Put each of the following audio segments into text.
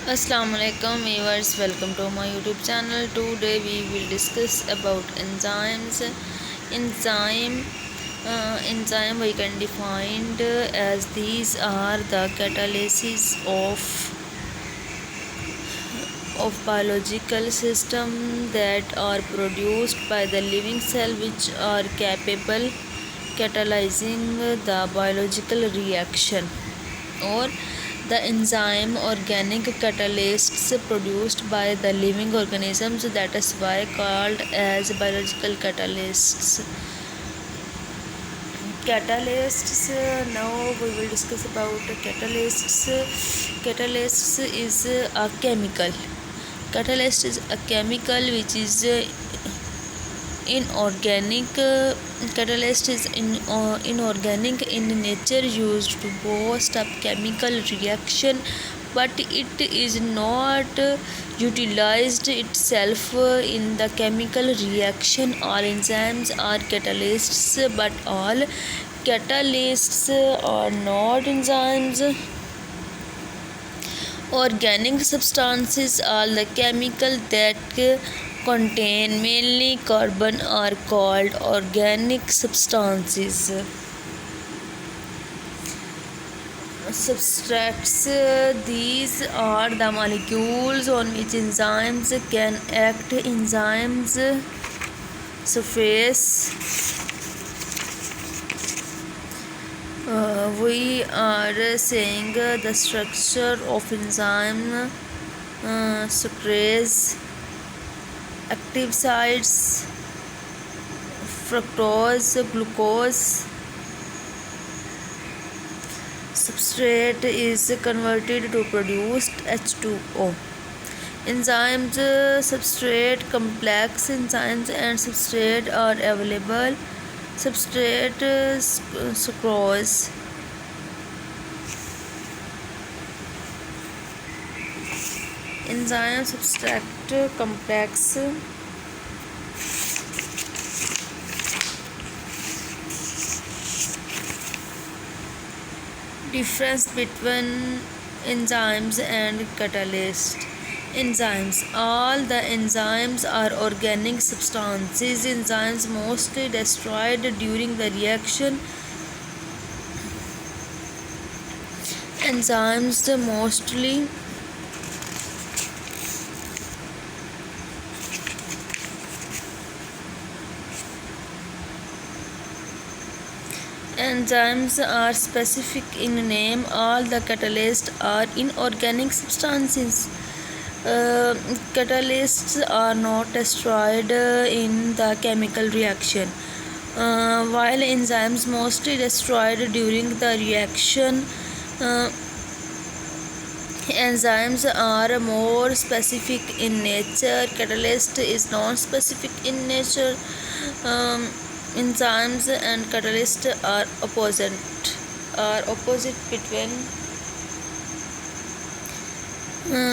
Assalamualaikum viewers, welcome to my YouTube channel. Today we will discuss about enzymes. Enzyme we can define as these are the catalysis of biological system that are produced by the living cell, which are capable catalyzing the biological reaction, or the enzyme organic catalysts produced by the living organisms, that is why called as biological catalysts. Now we will discuss about catalysts is a chemical. Catalyst is a chemical which is inorganic. Catalyst is inorganic in nature, used to boost up chemical reaction, but it is not utilized itself in the chemical reaction. All enzymes are catalysts, but all catalysts are not enzymes. Organic substances are the chemicals that contain mainly carbon are called organic substances. Substrates, these are the molecules on which enzymes can act. Enzymes surface, we are saying the structure of enzyme. Sucrase, active sites, fructose, glucose. Substrate is converted to produce H2O. Enzymes, substrate complex. Enzymes and substrate are available. Substrate, sucrose. Enzyme substrate complex. Difference between enzymes and catalysts. Enzymes, all the enzymes are organic substances. Enzymes mostly destroyed during the reaction. Enzymes mostly enzymes are specific in name. All the catalysts are inorganic substances. Catalysts are not destroyed in the chemical reaction, while enzymes mostly destroyed during the reaction. Enzymes are more specific in nature. Catalyst is non-specific in nature. Enzymes and catalysts are opposite between.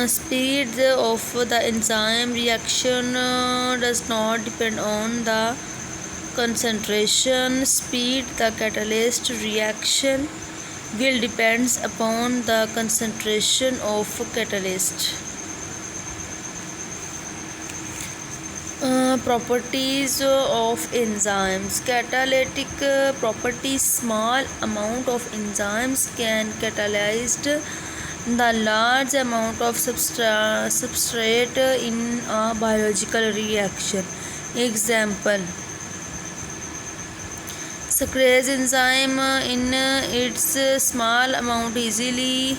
Speed of the enzyme reaction does not depend on the concentration. Speed the catalyst reaction will depends upon the concentration of catalyst. Properties of enzymes. Catalytic properties. Small amount of enzymes can catalyze the large amount of substrate in a biological reaction. Example: sucrase enzyme in its small amount easily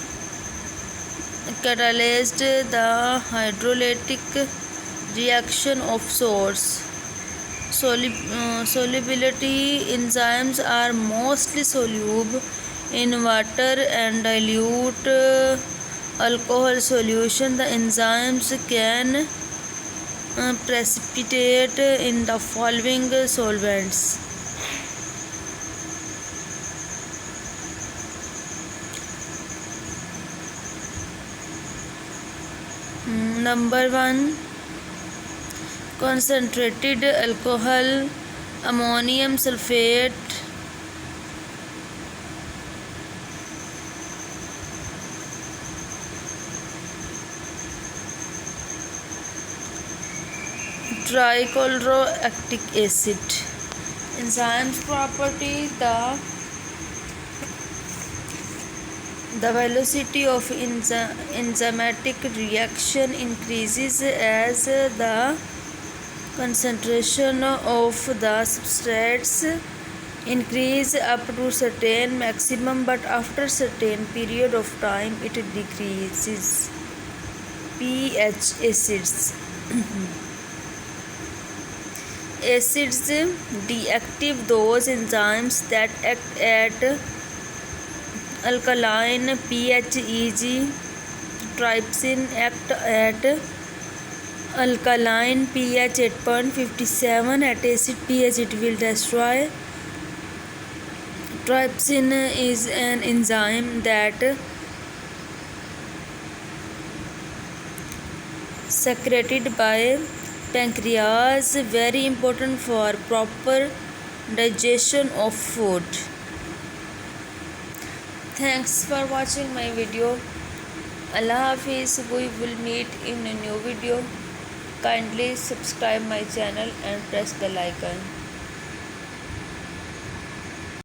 catalyzed the hydrolytic reaction of source. Solubility. Enzymes are mostly soluble in water and dilute alcohol solution. The enzymes can precipitate in the following solvents: number 1, concentrated alcohol, ammonium sulfate. trichloroacetic acid. Enzymes property: the velocity of enzymatic reaction increases as the concentration of the substrates increase up to certain maximum, but after certain period of time it decreases. pH acids. Acids deactive those enzymes that act at alkaline pH, e.g. trypsin act at alkaline pH 8.57. At acid pH it will destroy. Trypsin is an enzyme that secreted by pancreas, very important for proper digestion of food. Thanks for watching my video. Allah Hafiz. We will meet in a new video. Kindly subscribe my channel and press bell icon.